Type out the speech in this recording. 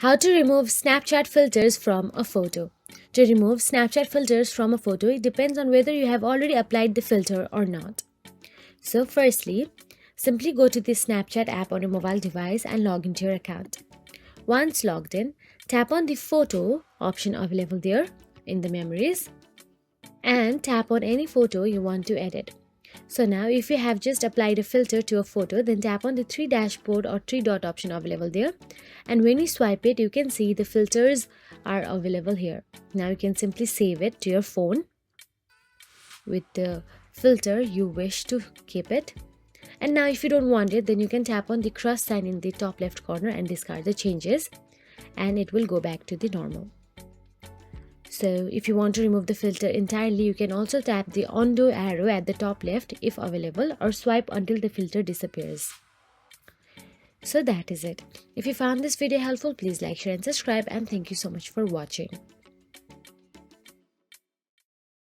How to remove Snapchat filters from a photo. To remove Snapchat filters from a photo, it depends on whether you have already applied the filter or not. So firstly, simply go to the Snapchat app on your mobile device and log into your account. Once logged in, tap on the photo option available there in the memories and tap on any photo you want to edit. So now if you have just applied a filter to a photo, then tap on the three dashboard or three dot option available there, and when you swipe it, you can see the filters are available here. Now you can simply save it to your phone with the filter you wish to keep it. And now if you don't want it, then you can tap on the cross sign in the top left corner and discard the changes, and it will go back to the normal. So if you want to remove the filter entirely, you can also tap the undo arrow at the top left if available, or swipe until the filter disappears. So that is it. If you found this video helpful, please like, share and subscribe, and thank you so much for watching.